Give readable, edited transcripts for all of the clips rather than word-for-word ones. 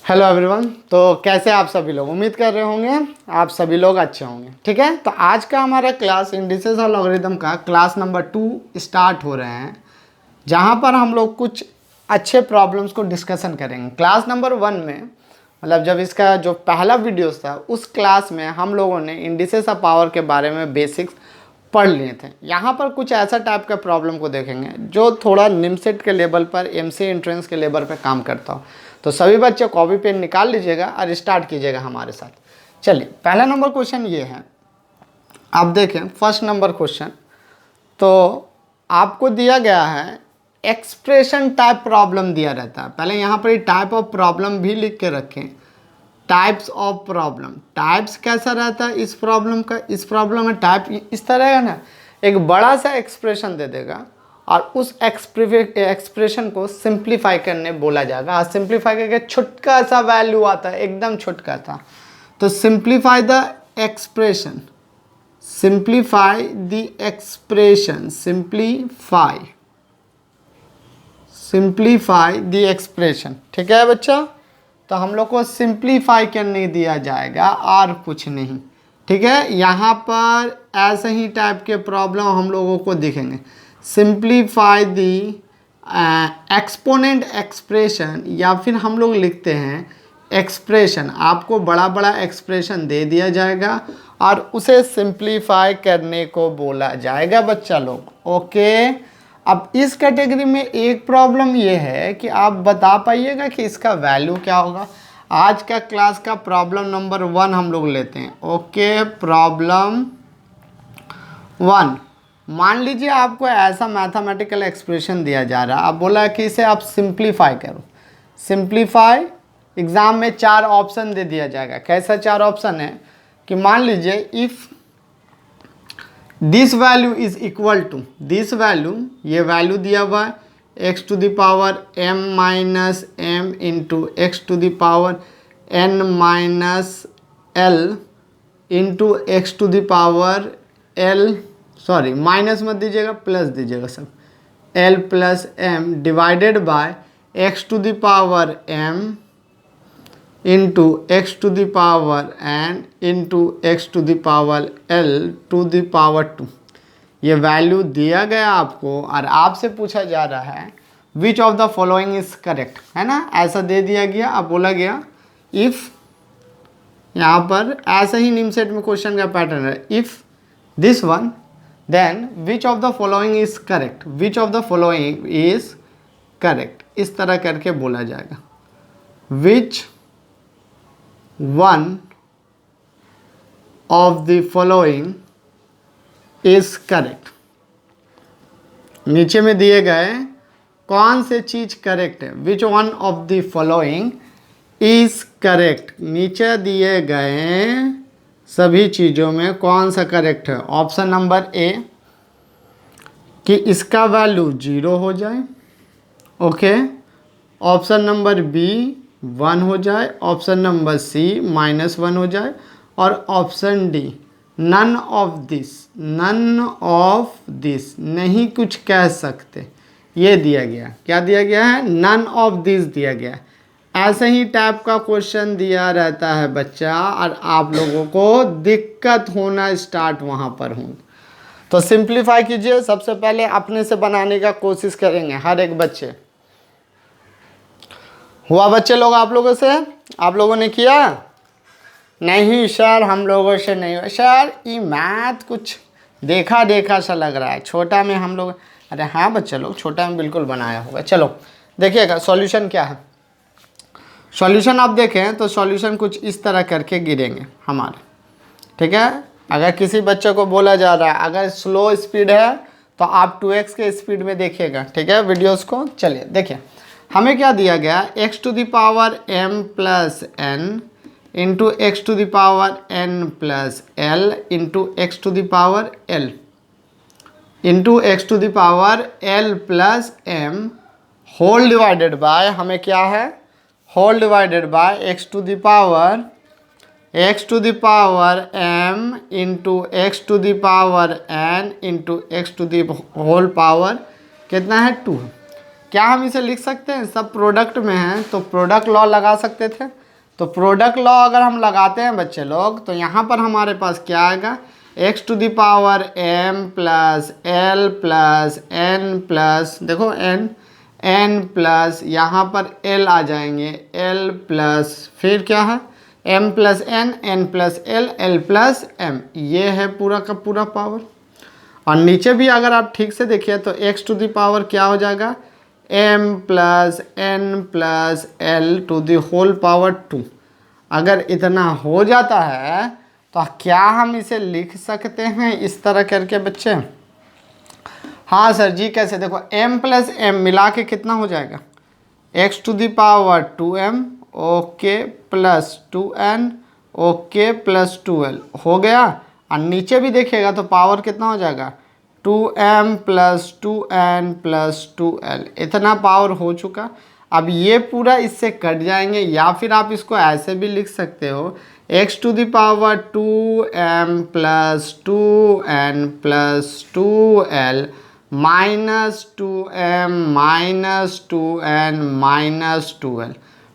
Hello everyone. तो कैसे आप सभी लोग, उम्मीद कर रहे होंगे आप सभी लोग अच्छे होंगे। ठीक है, तो आज का हमारा क्लास इंडिसेस और लॉगरिथम का क्लास नंबर 2 स्टार्ट हो रहे हैं, जहां पर हम लोग कुछ अच्छे प्रॉब्लम्स को डिस्कशन करेंगे। क्लास नंबर 1 में मतलब जब इसका जो पहला वीडियो था उस क्लास में हम लोगों ने इंडिसेस ऑफ पावर के बारे में बेसिक्स पढ़ लिए थे। यहाँ पर कुछ ऐसा टाइप का प्रॉब्लम को देखेंगे जो थोड़ा निमसेट के लेवल पर, एमसी एंट्रेंस के लेवल पर काम करता हो। तो सभी बच्चे कॉपी पेन निकाल लीजिएगा और स्टार्ट कीजिएगा हमारे साथ। चलिए, पहला नंबर क्वेश्चन ये है, आप देखें फर्स्ट नंबर क्वेश्चन। तो आपको दिया गया है एक्सप्रेशन टाइप प्रॉब्लम दिया रहता है। पहले यहाँ पर टाइप ऑफ प्रॉब्लम भी लिख के रखें, टाइप्स ऑफ प्रॉब्लम। टाइप्स कैसा रहता है इस प्रॉब्लम का, इस प्रॉब्लम में टाइप इस तरह है ना, एक बड़ा सा एक्सप्रेशन दे देगा और उस एक्सप्रेशन को सिंप्लीफाई करने बोला जाएगा। सिंप्लीफाई करके छोटका सा वैल्यू आता है, एकदम छोटका सा। तो simplify the expression, simplify the expression, simplify the expression. ठीक है बच्चा, तो हम लोग को सिंप्लीफाई करने दिया जाएगा और कुछ नहीं। ठीक है, यहाँ पर ऐसे ही टाइप के प्रॉब्लम हम लोगों को दिखेंगे। सिंप्लीफाई दी एक्सपोनेंट एक्सप्रेशन, या फिर हम लोग लिखते हैं एक्सप्रेशन। आपको बड़ा बड़ा एक्सप्रेशन दे दिया जाएगा और उसे सिंप्लीफाई करने को बोला जाएगा बच्चा लोग। ओके, अब इस कैटेगरी में एक प्रॉब्लम ये है कि आप बता पाइएगा कि इसका वैल्यू क्या होगा। आज का क्लास का प्रॉब्लम नंबर 1 हम लोग लेते हैं। Okay, problem 1। मान लीजिए आपको ऐसा मैथमेटिकल एक्सप्रेशन दिया जा रहा है, आप बोला कि इसे आप सिंप्लीफाई करो। सिंप्लीफाई, एग्जाम में 4 ऑप्शन दे दिया जाएगा। कैसा 4 ऑप्शन है कि मान लीजिए if this value is equal to this value, ये वैल्यू दिया हुआ है x to the power m minus m into x to the power n minus l into x to the power l, sorry minus मत दीजिएगा, plus दीजिएगा सब, l plus m divided by x to the power m into x to the power n into x to the power l to the power 2। ये value दिया गया आपको और आपसे पूछा जा रहा है विच of the following is correct, है ना। ऐसा दे दिया गया, अब बोला गया इफ़, यहाँ पर ऐसा ही निमसेट में क्वेश्चन का पैटर्न है, if this one then which of the following is correct, which of the following is correct, इस तरह करके बोला जाएगा। विच one of the following is correct। नीचे में दिए गए कौन से चीज करेक्ट है, which one of the following is correct। नीचे दिए गए सभी चीज़ों में कौन सा करेक्ट है। ऑप्शन नंबर ए कि इसका वैल्यू 0 हो जाए। ओके, ऑप्शन नंबर बी 1 हो जाए, ऑप्शन नंबर सी -1 हो जाए, और option D none of this, none of this, नहीं कुछ कह सकते, ये दिया गया। क्या दिया गया है, नन ऑफ दिस दिया गया है। ऐसे ही टाइप का क्वेश्चन दिया रहता है बच्चा और आप लोगों को दिक्कत होना स्टार्ट वहाँ पर हो। तो सिंप्लीफाई कीजिए, सबसे पहले अपने से बनाने का कोशिश करेंगे हर एक बच्चे। हुआ बच्चे लोग आप लोगों से, आप लोगों ने किया? नहीं सर, हम लोगों से नहीं हुआ सर, ये मैथ कुछ देखा देखा सा लग रहा है, छोटा में हम लोग। अरे हाँ बच्चे लोग, छोटा में बिल्कुल बनाया होगा। चलो देखिएगा सॉल्यूशन क्या है। सॉल्यूशन आप देखें तो सॉल्यूशन कुछ इस तरह करके गिरेंगे हमारे। ठीक है, अगर किसी बच्चे को बोला जा रहा है अगर स्लो स्पीड है तो आप 2x के स्पीड में देखिएगा। ठीक है, वीडियोस को। चलिए देखिए, हमें क्या दिया गया, x to the power m plus n into x to the power n plus l into x to the power l into x to the power l plus m whole divided by, हमें क्या है, whole divided by x to the power m into x to the power n into x to the whole power कितना है 2। क्या हम इसे लिख सकते हैं? सब प्रोडक्ट में है तो प्रोडक्ट लॉ लगा सकते थे। तो प्रोडक्ट लॉ अगर हम लगाते हैं बच्चे लोग तो यहाँ पर हमारे पास क्या आएगा, x to the power m plus l plus n plus, देखो n प्लस यहाँ पर l आ जाएंगे, l प्लस फिर क्या है m plus n plus l plus m, ये है पूरा का पूरा पावर। और नीचे भी अगर आप ठीक से देखिए तो x टू द पावर क्या हो जाएगा, m plus n plus l to the whole power 2। अगर इतना हो जाता है तो क्या हम इसे लिख सकते हैं इस तरह करके बच्चे? हाँ सर जी, कैसे? देखो m प्लस m मिला के कितना हो जाएगा, x to the power 2m okay plus 2n okay plus 2l हो गया। और नीचे भी देखिएगा तो पावर कितना हो जाएगा, 2m plus 2n plus 2l, इतना पावर हो चुका। अब ये पूरा इससे कट जाएंगे, या फिर आप इसको ऐसे भी लिख सकते हो, x to the power 2m plus 2n plus 2l minus 2m minus 2n minus 2l,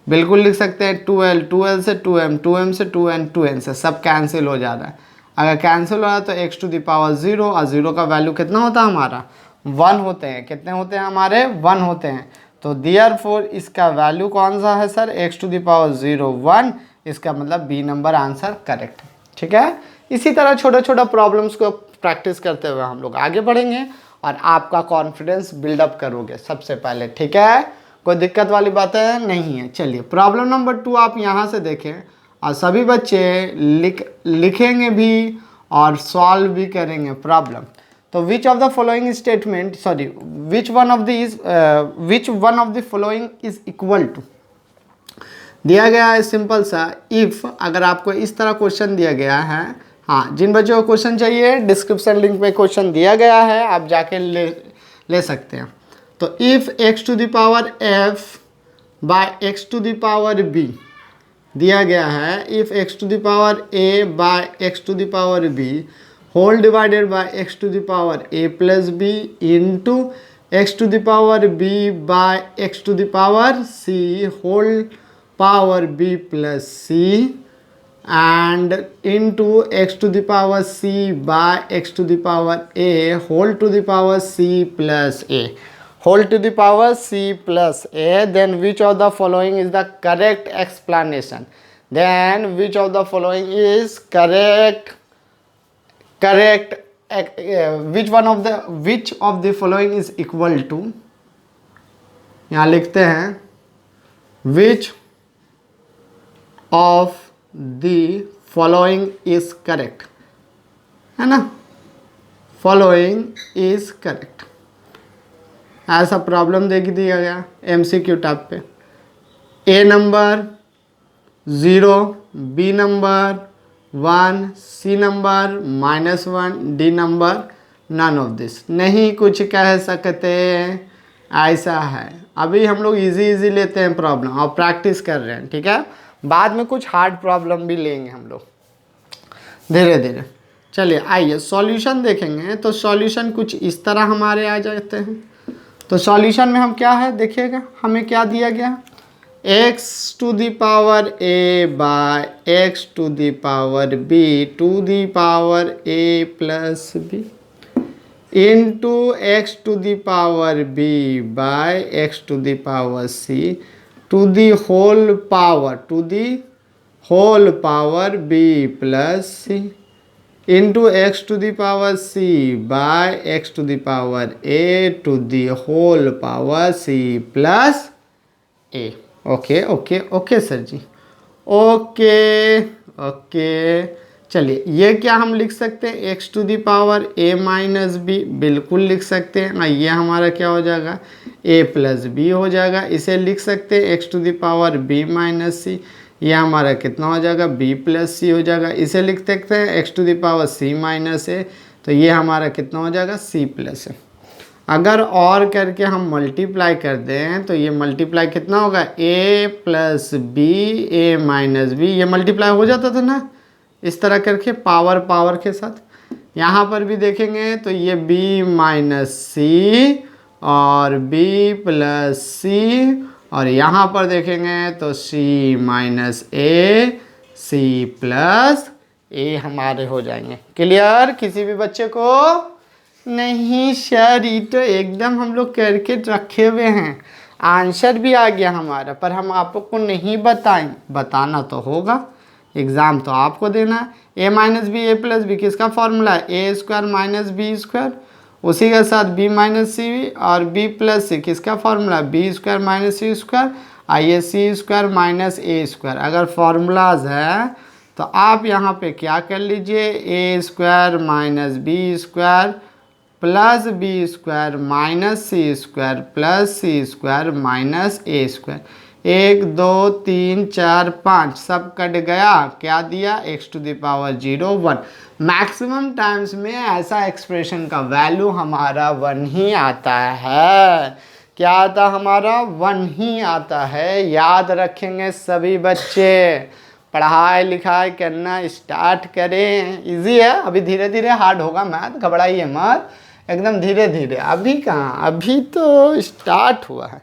बिल्कुल लिख सकते हैं। 2l से 2m, 2m से 2n, 2n से सब कैंसिल हो जा रहा है। अगर कैंसिल हो रहा है तो x टू द पावर 0, और 0 का वैल्यू कितना होता है हमारा, 1 होते हैं। कितने होते हैं हमारे, 1 होते हैं। तो देयरफॉर इसका वैल्यू कौन सा है sir, x to the power 0 1, इसका मतलब बी नंबर आंसर करेक्ट है। ठीक है, इसी तरह छोटा छोटा प्रॉब्लम्स को प्रैक्टिस करते हुए हम लोग आगे बढ़ेंगे और आपका कॉन्फिडेंस बिल्डअप करोगे सबसे पहले। ठीक है, कोई दिक्कत वाली बातें नहीं है। चलिए प्रॉब्लम नंबर 2 आप यहाँ से देखें, और सभी बच्चे लिखेंगे भी और सॉल्व भी करेंगे प्रॉब्लम। तो which of the following statement, sorry which one of the following is equal to, दिया गया है सिंपल सा इफ। अगर आपको इस तरह क्वेश्चन दिया गया है, हाँ जिन बच्चों को क्वेश्चन चाहिए डिस्क्रिप्शन लिंक में क्वेश्चन दिया गया है, आप जाके ले सकते हैं। तो if x to the power f by x to the power b दिया गया है, if x to the power a by x to the power b whole divided by x to the power a plus b into x to the power b by x to the power c whole power b plus c and into x to the power c by x to the power a whole to the power c plus a whole to the power c plus a, then which of the following is the correct explanation? Then which of the following is correct? Which of the following is equal to, यहाँ लिखते हैं which of the following is correct, है ना, following is correct। ऐसा problem दे दिया गया MCQ type पे, A number 0, B number 1, C number -1, D number none of this, नहीं कुछ कह सकते, ऐसा है। अभी हम लोग इजी लेते हैं प्रॉब्लम और प्रैक्टिस कर रहे हैं। ठीक है, बाद में कुछ हार्ड प्रॉब्लम भी लेंगे हम लोग धीरे धीरे। चलिए आइए सॉल्यूशन देखेंगे। तो सॉल्यूशन कुछ इस तरह हमारे आ जाते हैं। तो सॉल्यूशन में हम क्या है देखिएगा, हमें क्या दिया गया, x to the power a by x to the power b to the power a plus b into x to the power b by x to the power c to the whole power b plus c into x to the power c by x to the power a to the whole power c plus a। Okay sir ji, okay चलिए ये क्या हम लिख सकते हैं, x to the power a minus b, बिल्कुल लिख सकते हैं। ये हमारा क्या हो जाएगा, a प्लस बी हो जाएगा। इसे लिख सकते हैं x to the power b minus c, ये हमारा कितना हो जाएगा, b प्लस सी हो जाएगा। इसे लिख सकते हैं x to the power c minus a, तो ये हमारा कितना हो जाएगा, c प्लस है। अगर और करके हम मल्टीप्लाई कर दें तो ये मल्टीप्लाई कितना होगा, a plus b a minus b, ये मल्टीप्लाई हो जाता था ना इस तरह करके पावर के साथ। यहाँ पर भी देखेंगे तो ये b माइनस सी और b प्लस सी, और यहाँ पर देखेंगे तो c माइनस ए, सी प्लस ए हमारे हो जाएंगे। क्लियर किसी भी बच्चे को? नहीं सर, ये तो एकदम हम लोग करके रखे हुए हैं, आंसर भी आ गया हमारा, पर हम आपको नहीं बताएं, बताना तो होगा, एग्ज़ाम तो आपको देना है। ए माइनस बी ए प्लस बी किसका फॉर्मूला है? ए स्क्वायर माइनस बी स्क्वायर, उसी के साथ बी माइनस सी और बी प्लस सी किसका फॉर्मूला है? B square minus c square, आइए c square minus a square. अगर फॉर्मूलाज है तो आप यहाँ पे क्या कर लीजिए, a square minus b square plus b square minus c square plus c square minus a square. 1 2 3 4 5 सब कट गया, क्या दिया? x to the power 0 1। Maximum times में ऐसा एक्सप्रेशन का वैल्यू हमारा 1 ही आता है। क्या आता हमारा? 1 ही आता है। याद रखेंगे सभी बच्चे, पढ़ाई लिखाई करना स्टार्ट करें। इजी है, अभी धीरे धीरे हार्ड होगा मैथ, घबराइए मत, एकदम धीरे धीरे। अभी कहाँ, अभी तो स्टार्ट हुआ है,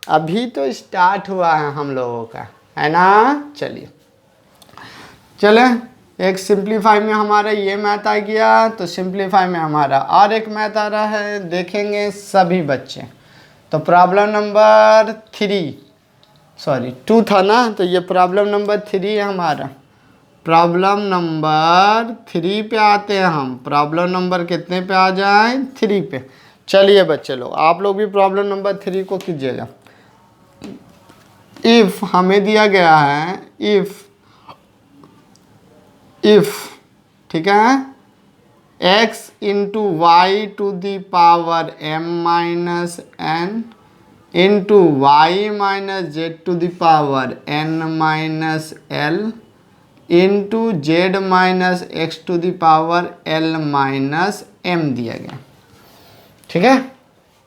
अभी तो स्टार्ट हुआ है हम लोगों का, है ना। चलिए चले, एक सिंप्लीफाई में हमारा ये मैथ आ गया, तो सिंप्लीफाई में हमारा और एक मैथ आ रहा है, देखेंगे सभी बच्चे। तो प्रॉब्लम नंबर 2 था ना, तो ये प्रॉब्लम नंबर 3 है हमारा। प्रॉब्लम नंबर 3 पे आते हैं हम। प्रॉब्लम नंबर कितने पे आ जाए? 3 पे। चलिए बच्चे लोग, आप लोग भी प्रॉब्लम नंबर 3 को कीजिएगा। इफ़ हमें दिया गया है, इफ़ ठीक है, x into y to the power m minus n into y minus z to the power n minus l into z minus x to the power l minus m दिया गया। ठीक है,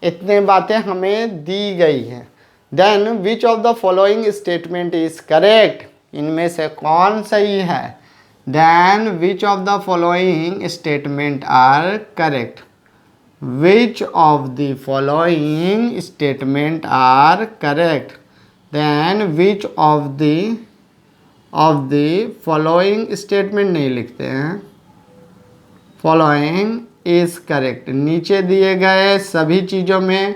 इतने बातें हमें दी गई हैं। Then which of the following statement is correct? इनमें से कौन सही है? Then which of the following statement are correct? Which of the following statement are correct? Then which of the following statement नहीं लिखते हैं, फॉलोइंग इज करेक्ट। नीचे दिए गए सभी चीज़ों में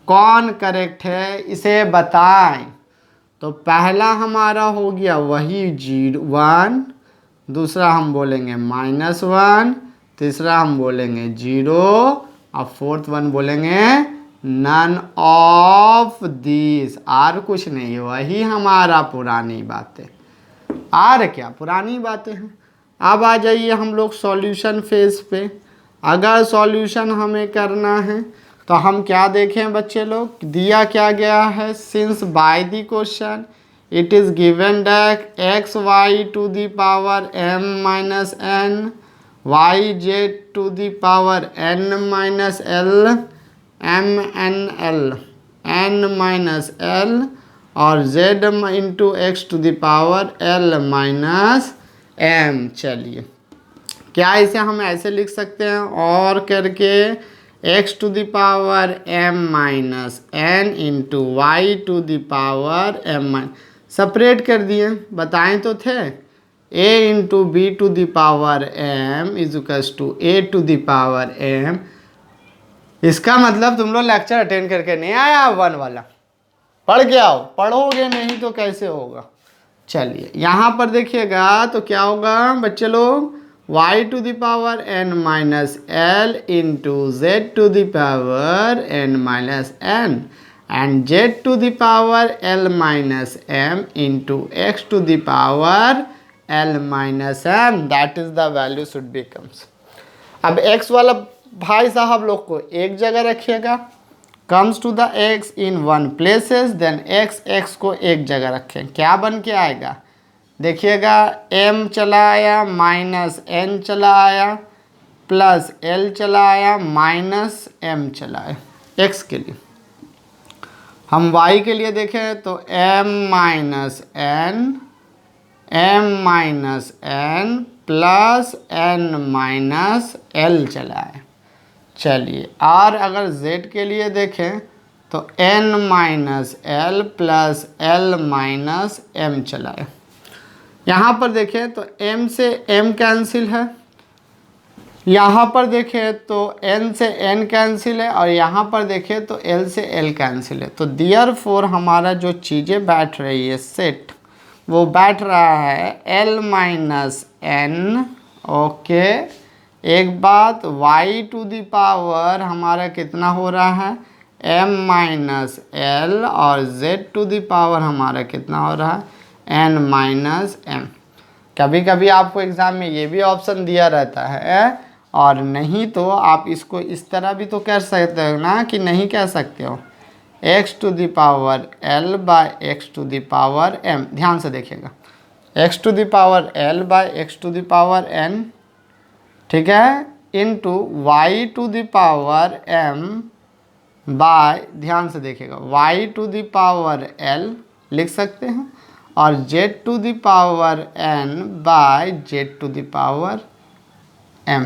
कौन करेक्ट है इसे बताएं। तो पहला हमारा हो गया वही 1, दूसरा हम बोलेंगे -1, तीसरा हम बोलेंगे 0 और फोर्थ वन बोलेंगे नन ऑफ दिस। और कुछ नहीं, वही हमारा पुरानी बातें। और क्या पुरानी बातें हैं। अब आ जाइए हम लोग सॉल्यूशन फेज पे। अगर सॉल्यूशन हमें करना है तो हम क्या देखें बच्चे लोग, दिया क्या गया है? Since by the question it is given that x y to the power m minus n, y z to the power n minus l, m n l n minus l और z into x to the power l minus m। चलिए, क्या इसे हम ऐसे लिख सकते हैं और करके x to the power m minus n into y to the power m minus, separate कर दिए, बताएं तो थे। a into b to the power m equals to a to the power m। इसका मतलब तुम लोग लेक्चर अटेंड करके नहीं आया, 1 वाला पढ़ के आओ, पढ़ोगे नहीं तो कैसे होगा। चलिए यहाँ पर देखिएगा तो क्या होगा बच्चे लोग, y to the power n minus l into z to the power n minus n and z to the power l minus m into x to the power l minus m। That is the value should becomes. अब x वाला भाई साहब लोग को एक जगह रखिएगा, comes to the x in 1 places, then x को एक जगह रखें, क्या बन के आएगा देखिएगा, m चला आया माइनस n चला आया प्लस l चला आया माइनस m चला आया। x के लिए हम y के लिए देखें तो m minus n plus n minus l चला आया। चलिए, और अगर z के लिए देखें तो n minus l plus l minus m चला है। यहाँ पर देखें तो m से m कैंसिल है, यहाँ पर देखें तो n से n कैंसिल है, और यहाँ पर देखें तो l से l कैंसिल है। तो देयरफॉर हमारा जो चीज़ें बैठ रही है सेट, वो बैठ रहा है l माइनस n। ओके, एक बात, y टू द पावर हमारा कितना हो रहा है m माइनस एल, और z टू द पावर हमारा कितना हो रहा है n माइनस m। कभी कभी आपको एग्ज़ाम में ये भी ऑप्शन दिया रहता है, और नहीं तो आप इसको इस तरह भी तो कर सकते हो ना, कि नहीं कह सकते हो x to the power l by x to the power m। ध्यान से देखिएगा, x to the power l by x to the power n, ठीक है, into y to the power m by, ध्यान से देखिएगा, y to the power l लिख सकते हैं, और z to the power n by z to the power m।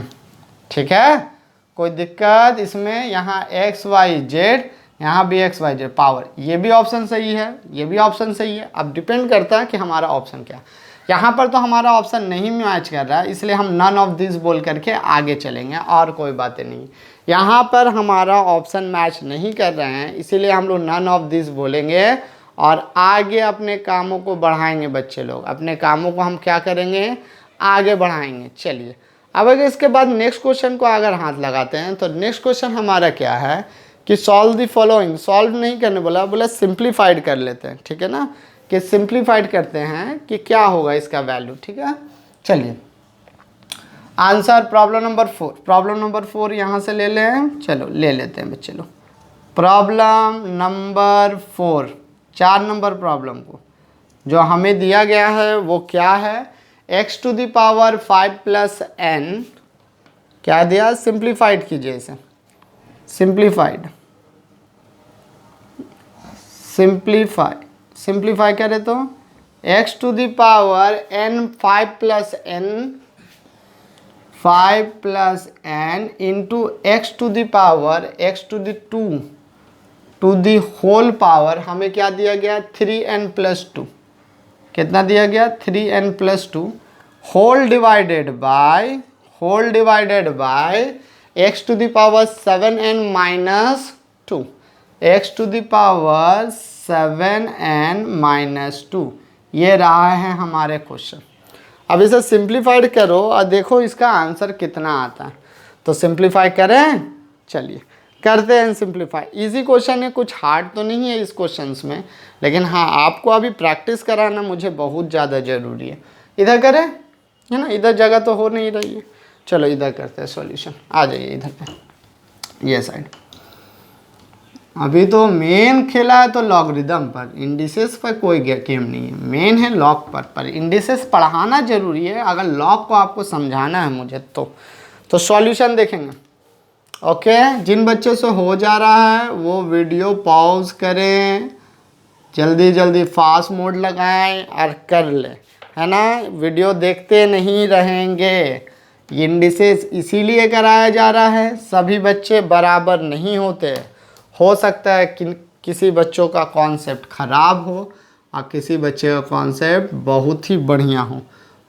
ठीक है, कोई दिक्कत इसमें? यहाँ x y z, यहाँ भी x y z पावर, ये भी ऑप्शन सही है, ये भी ऑप्शन सही है। अब डिपेंड करता है कि हमारा ऑप्शन क्या। यहाँ पर तो हमारा ऑप्शन नहीं मैच कर रहा है, इसलिए हम नन ऑफ दिस बोल करके आगे चलेंगे, और कोई बातें नहीं। यहाँ पर हमारा ऑप्शन मैच नहीं कर रहे हैं, इसीलिए हम लोग नन ऑफ दिस बोलेंगे, और आगे अपने कामों को बढ़ाएंगे। बच्चे लोग अपने कामों को हम क्या करेंगे, आगे बढ़ाएंगे। चलिए, अब अगर इसके बाद नेक्स्ट क्वेश्चन को अगर हाथ लगाते हैं, तो नेक्स्ट क्वेश्चन हमारा क्या है कि सॉल्व द फॉलोइंग। सॉल्व नहीं करने बोला सिंप्लीफाइड कर लेते हैं, ठीक है ना, कि सिंप्लीफाइड करते हैं कि क्या होगा इसका वैल्यू। ठीक है, चलिए answer problem number 4। Problem number 4 यहाँ से ले लें, चलो ले लेते हैं बच्चे लोग। प्रॉब्लम नंबर 4, 4 नंबर प्रॉब्लम को जो हमें दिया गया है वो क्या है, x to the power 5 plus n, क्या दिया, सिंप्लीफाइड कीजिए इसे, सिंप्लीफाई करें तो x to the power n 5 plus n into x to the power x to the 2 to the whole power, हमें क्या दिया गया 3n प्लस 2, कितना दिया गया 3n plus 2, whole divided by x to the power 7n minus 2, x to the power 7n minus 2। ये रहा है हमारे क्वेश्चन। अब इसे सिंप्लीफाइड करो और देखो इसका आंसर कितना आता है। तो सिंप्लीफाई करें, चलिए करते हैं सिंप्लीफाई। इजी क्वेश्चन है, कुछ हार्ड तो नहीं है इस क्वेश्चंस में, लेकिन हाँ आपको अभी प्रैक्टिस कराना मुझे बहुत ज़्यादा ज़रूरी है। इधर करें, है ना, इधर जगह तो हो नहीं रही है। चलो इधर करते हैं सॉल्यूशन, आ जाइए इधर पे, ये साइड। अभी तो मेन खेला है तो लॉगरिदम पर, इंडिसेस पर कोई गेम नहीं है, मेन है लॉग पर इंडिसेस पढ़ाना ज़रूरी है। अगर लॉग को आपको समझाना है मुझे तो सॉल्यूशन देखेंगे। ओके, जिन बच्चों से हो जा रहा है वो वीडियो पॉज करें, जल्दी जल्दी फास्ट मोड लगाएं और कर ले, है ना, वीडियो देखते नहीं रहेंगे। इंडिसेस इसीलिए कराया जा रहा है, सभी बच्चे बराबर नहीं होते। हो सकता है कि किसी बच्चों का कॉन्सेप्ट ख़राब हो और किसी बच्चे का कॉन्सेप्ट बहुत ही बढ़िया हो।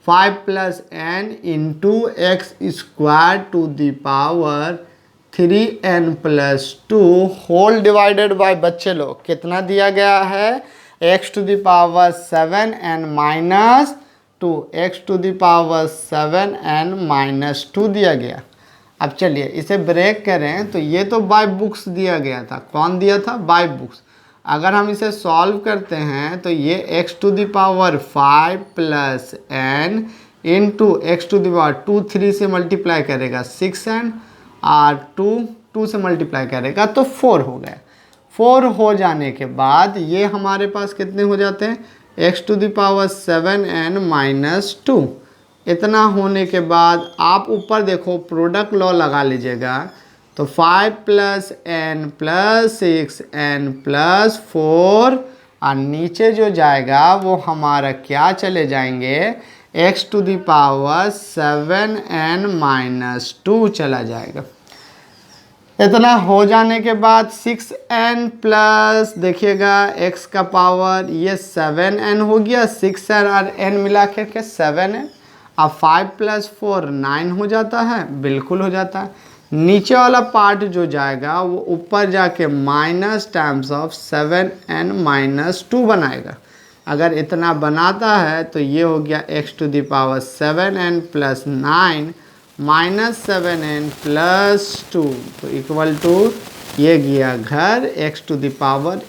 5 plus n into x square to the power 3n plus 2 whole divided by, बच्चे लोग कितना दिया गया है, x to the power 7n minus 2, x to the power 7n minus 2 दिया गया। अब चलिए इसे ब्रेक करें तो ये तो बाय बुक्स दिया गया था, कौन दिया था, बाय बुक्स। अगर हम इसे सॉल्व करते हैं तो ये x to the power 5 plus n into x to the power 2 3 से मल्टीप्लाई करेगा 6n और 2 से मल्टीप्लाई करेगा तो 4 हो गया। 4 हो जाने के बाद ये हमारे पास कितने हो जाते हैं, x to the power 7n minus 2। इतना होने के बाद आप ऊपर देखो प्रोडक्ट लॉ लगा लीजिएगा, तो 5 plus n plus 6n plus 4 और नीचे जो जाएगा वो हमारा क्या चले जाएंगे, x to the power 7n minus 2 चला जाएगा। इतना हो जाने के बाद 6n प्लस देखिएगा x का पावर ये 7n हो गया, 6n और n मिला के 7n। अब 5 + 4 9 हो जाता है, बिल्कुल हो जाता है। नीचे वाला पार्ट जो जाएगा वो ऊपर जाके माइनस टाइम्स ऑफ 7n - 2 बनाएगा। अगर इतना बनाता है तो ये हो गया x⁴ 7n + 9 -7n + 2 तो इक्वल टू ये गया घर x⁴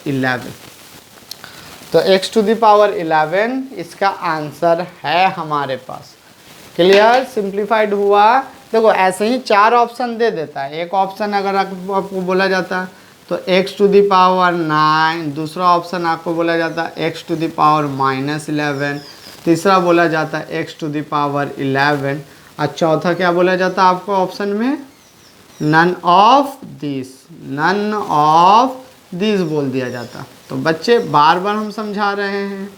11। तो x⁴ 11 इसका आंसर है हमारे पास। क्लियर, सिंप्लीफाइड हुआ। देखो ऐसे ही 4 ऑप्शन दे देता है। एक ऑप्शन अगर आपको बोला जाता है तो x⁴ 9, दूसरा ऑप्शन आपको बोला जाता है x⁴ -11, तीसरा बोला जाता है x⁴ 11 और चौथा क्या बोला जाता है आपको ऑप्शन में? नन ऑफ दिस बोल दिया जाता। तो बच्चे बार बार हम समझा रहे हैं,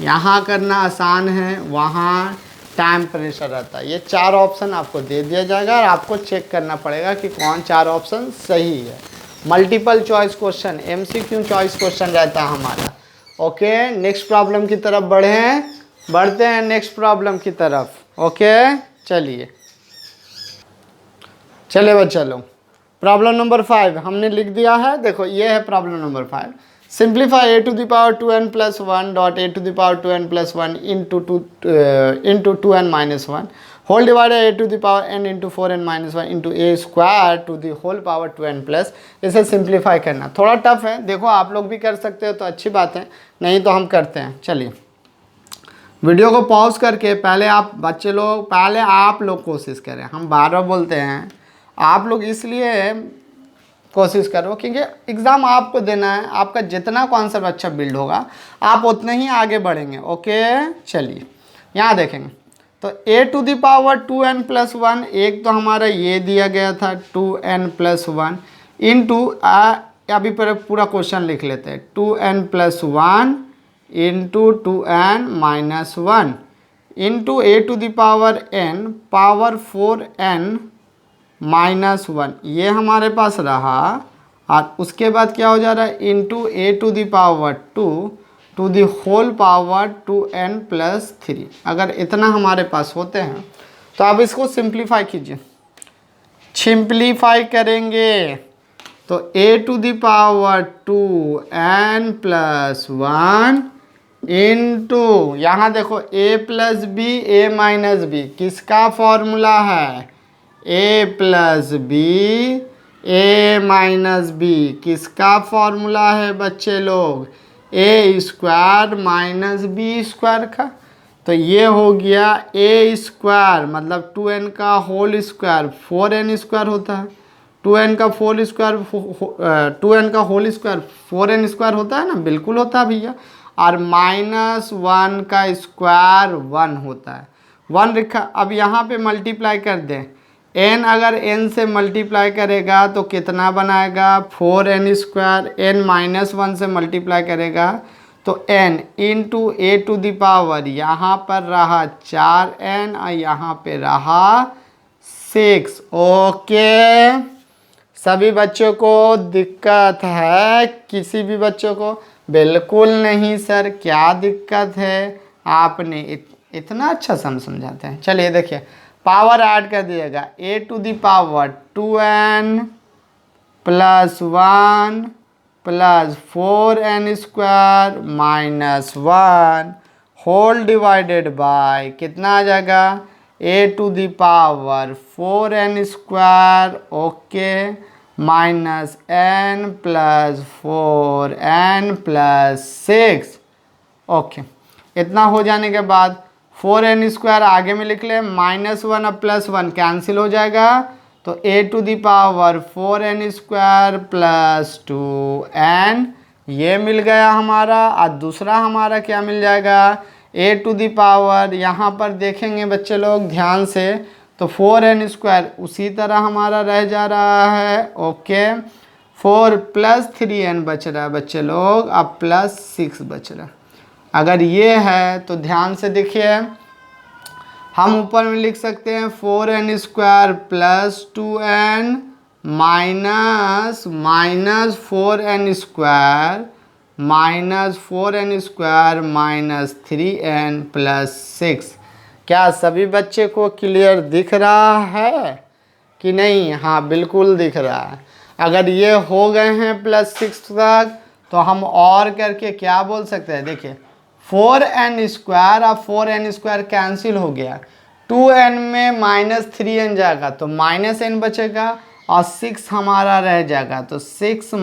यहाँ करना आसान है, वहाँ टाइम प्रेशर रहता है। ये 4 ऑप्शन आपको दे दिया जाएगा और आपको चेक करना पड़ेगा कि कौन 4 ऑप्शन सही है। Multiple choice question, MCQ choice question रहता है हमारा। ओके, नेक्स्ट प्रॉब्लम की तरफ बढ़ते हैं नेक्स्ट प्रॉब्लम की तरफ। ओके, चलिए बच्चा लोग, प्रॉब्लम नंबर 5 हमने लिख दिया है। देखो ये है problem number 5। Simplify a⁴ 2n+1 dot a⁴2n+1 into 2n-1 whole divided a⁴n into 4n-1 into a² to the whole power 2n+। इसे सिंप्लीफाई करना थोड़ा टफ है। देखो आप लोग भी कर सकते हो तो अच्छी बात है, नहीं तो हम करते हैं। चलिए वीडियो को पॉज करके पहले आप लोग कोशिश करें। हम बार बार बोलते हैं, आप लोग इसलिए कोशिश करो क्योंकि एग्ज़ाम आपको देना है। आपका जितना कॉन्सेप्ट अच्छा बिल्ड होगा आप उतने ही आगे बढ़ेंगे। ओके, चलिए यहाँ देखेंगे तो a⁴ 2n+1 एक तो हमारा ये दिया गया था 2n+1 इंटू अभी पर पूरा क्वेश्चन लिख लेते हैं 2n+1 into 2n-1 into a⁴n power 4n-1 ये हमारे पास रहा। और उसके बाद क्या हो जा रहा है into a⁴2 to the whole power 2n+3। अगर इतना हमारे पास होते हैं तो आप इसको सिंप्लीफाई कीजिए। सिंप्लीफाई करेंगे तो a⁴ 2n+1 इंटू यहाँ देखो a + b a - b किसका फॉर्मूला है? a + b a - b किसका फॉर्मूला है बच्चे लोग? a² - b² का। तो ये हो गया a² मतलब 2n का होल स्क्वायर 4n² होता है। 2n का होल स्क्वायर 4n² होता है ना, बिल्कुल होता है भैया। और -1 का स्क्वायर 1 होता है, 1 लिखा। अब यहाँ पे मल्टीप्लाई कर दें, n अगर n से मल्टीप्लाई करेगा तो कितना बनाएगा? 4n²। n - 1 से मल्टीप्लाई करेगा तो n इंटू a⁴ यहाँ पर रहा 4n और यहाँ पे रहा 6। ओके, सभी बच्चों को दिक्कत है? किसी भी बच्चों को? बिल्कुल नहीं सर, क्या दिक्कत है? आपने इतना अच्छा समझाते हैं। चलिए देखिए, पावर ऐड कर दिएगा a⁴ 2n +1 + 4n² -1 whole divided bye कितना आ जाएगा? a⁴ 4n²। Okay, -n + 4n + 6। Okay, इतना हो जाने के बाद 4n² आगे में लिख ले, -1 अब +1 कैंसिल हो जाएगा तो a⁴ 4n² + 2n ये मिल गया हमारा। और दूसरा हमारा क्या मिल जाएगा? a⁴ यहाँ पर देखेंगे बच्चे लोग ध्यान से तो 4n² उसी तरह हमारा रह जा रहा है। ओके, 4 + 3n बच रहा है बच्चे लोग, अब +6 बच रहा है। अगर ये है तो ध्यान से देखिए, हम ऊपर में लिख सकते हैं 4n² + 2n minus 4n² minus 3n plus 6। क्या सभी बच्चे को क्लियर दिख रहा है कि नहीं? हाँ बिल्कुल दिख रहा है। अगर ये हो गए हैं +6 तक तो हम और करके क्या बोल सकते हैं? देखिए 4n² और 4n² कैंसिल हो गया, 2n में -3n जाएगा तो -n बचेगा और 6 हमारा रह जाएगा, तो 6 -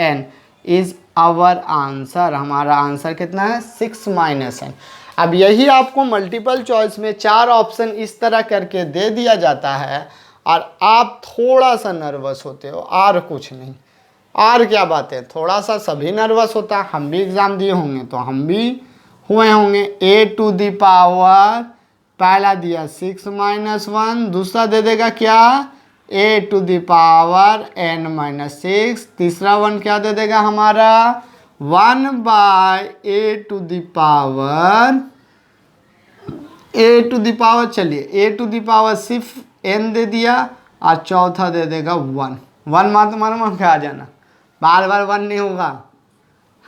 n इज आवर आंसर। हमारा आंसर कितना है? 6 - n। अब यही आपको मल्टीपल चॉइस में 4 ऑप्शन इस तरह करके दे दिया जाता है और आप थोड़ा सा नर्वस होते हो, और कुछ नहीं। और क्या बात है, थोड़ा सा सभी नर्वस होता है, हम भी एग्ज़ाम दिए होंगे तो हम भी हुए होंगे। a⁴ पहला दिया 6 - 1, दूसरा दे देगा क्या? a⁴n-6, तीसरा वन क्या दे देगा हमारा? 1/a⁴ चलिए a⁴ सिर्फ n दे दिया और चौथा दे देगा 1 तुम्हारा मन का आ जाना, बार बार 1 नहीं होगा।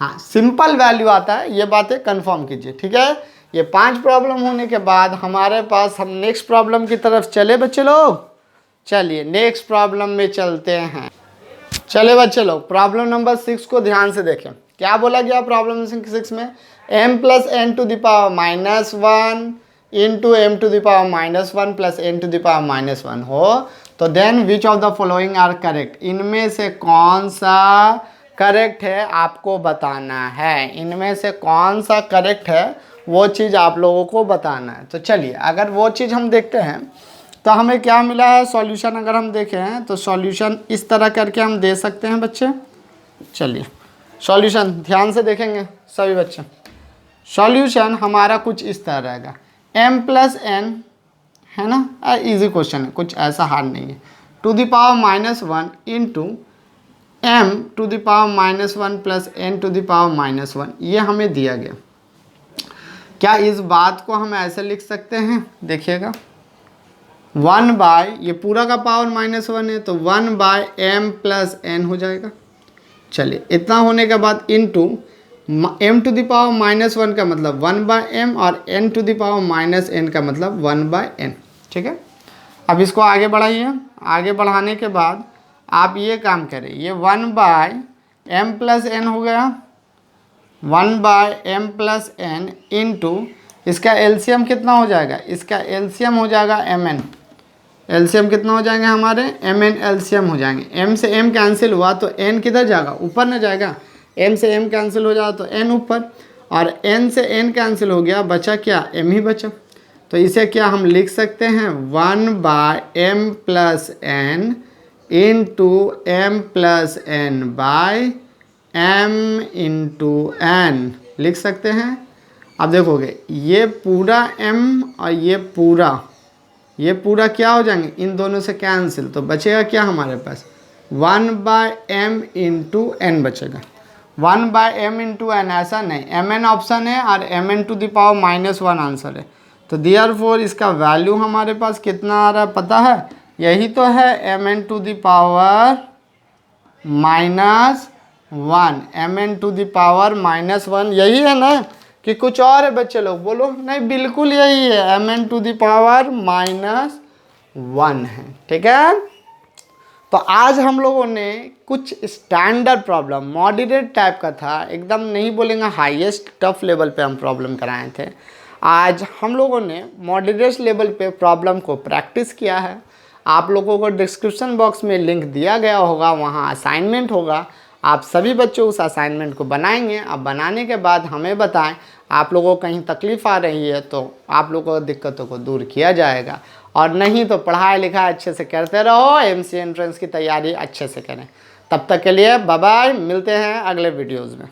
हाँ सिंपल वैल्यू आता है, ये बातें कंफर्म कीजिए, ठीक है। ये 5 प्रॉब्लम होने के बाद हमारे पास, हम नेक्स्ट प्रॉब्लम की तरफ चले बच्चे लोग। चलिए नेक्स्ट प्रॉब्लम में चलते हैं। चले बच्चे लोग प्रॉब्लम नंबर 6 को ध्यान से देखें। क्या बोला गया प्रॉब्लम 6 में? m + n⁻⁻1 into m⁻⁻1 + n⁻⁻1 हो तो then which of the following are correct? इनमें से कौन सा करेक्ट है आपको बताना है। इनमें से कौन सा करेक्ट है वो चीज़ आप लोगों को बताना है। तो चलिए अगर वो चीज़ हम देखते हैं तो हमें क्या मिला है सॉल्यूशन। अगर हम देखें तो सॉल्यूशन इस तरह करके हम दे सकते हैं बच्चे। चलिए सॉल्यूशन ध्यान से देखेंगे सभी बच्चे। सॉल्यूशन हमारा कुछ इस तरह रहेगा, m + n है ना, इजी क्वेश्चन है, कुछ ऐसा हार्ड नहीं है, ⁻⁻1 इंटू m⁻⁻1 + n⁻⁻1 ये हमें दिया गया। क्या इस बात को हम ऐसे लिख सकते हैं? देखिएगा 1/ ये पूरा का पावर -1 है तो 1/m + n हो जाएगा। चलिए इतना होने के बाद इंटू m⁻⁻1 का मतलब 1/m और n⁻⁻n का मतलब 1/n, ठीक है। अब इसको आगे बढ़ाइए। आगे बढ़ाने के बाद आप ये काम करें, ये 1/m + n हो गया, 1/m + n इंटू इसका एलसीएम कितना हो जाएगा? इसका एलसीएम हो जाएगा mn। एलसीएम कितना हो जाएंगे हमारे? mn एलसीएम हो जाएंगे। m से m कैंसिल हुआ तो n किधर जाएगा? ऊपर न जाएगा। m से m कैंसिल हो जाए तो n ऊपर, और n से n कैंसिल हो गया, बचा क्या? m ही बचा। तो इसे क्या हम लिख सकते हैं? 1/m + n into m + n/m into n लिख सकते हैं। अब देखोगे ये पूरा m और ये पूरा क्या हो जाएंगे? इन दोनों से कैंसिल, तो बचेगा क्या हमारे पास? 1/m इंटू n बचेगा। 1/m इंटू n ऐसा नहीं, mn ऑप्शन है और mn⁻⁻1 आंसर है। तो देयरफॉर इसका वैल्यू हमारे पास कितना आ रहा है पता है? यही तो है mn⁻⁻1 mn⁻⁻1 यही है ना कि कुछ और है बच्चे लोग? बोलो नहीं, बिल्कुल यही है, mn⁻⁻1 है, ठीक है। तो आज हम लोगों ने कुछ स्टैंडर्ड प्रॉब्लम मॉडरेट टाइप का था, एकदम नहीं बोलेंगे हाईएस्ट टफ लेवल पे हम प्रॉब्लम कराए थे। आज हम लोगों ने मॉडरेट लेवल पे प्रॉब्लम को प्रैक्टिस किया है। आप लोगों को डिस्क्रिप्शन बॉक्स में लिंक दिया गया होगा, वहाँ असाइनमेंट होगा। आप सभी बच्चों उस असाइनमेंट को बनाएंगे। अब बनाने के बाद हमें बताएं, आप लोगों को कहीं तकलीफ़ आ रही है तो आप लोगों को दिक्कतों को दूर किया जाएगा, और नहीं तो पढ़ाई लिखाई अच्छे से करते रहो, एमसी एंट्रेंस की तैयारी अच्छे से करें। तब तक के लिए बाय बाय, मिलते हैं अगले वीडियोज़ में।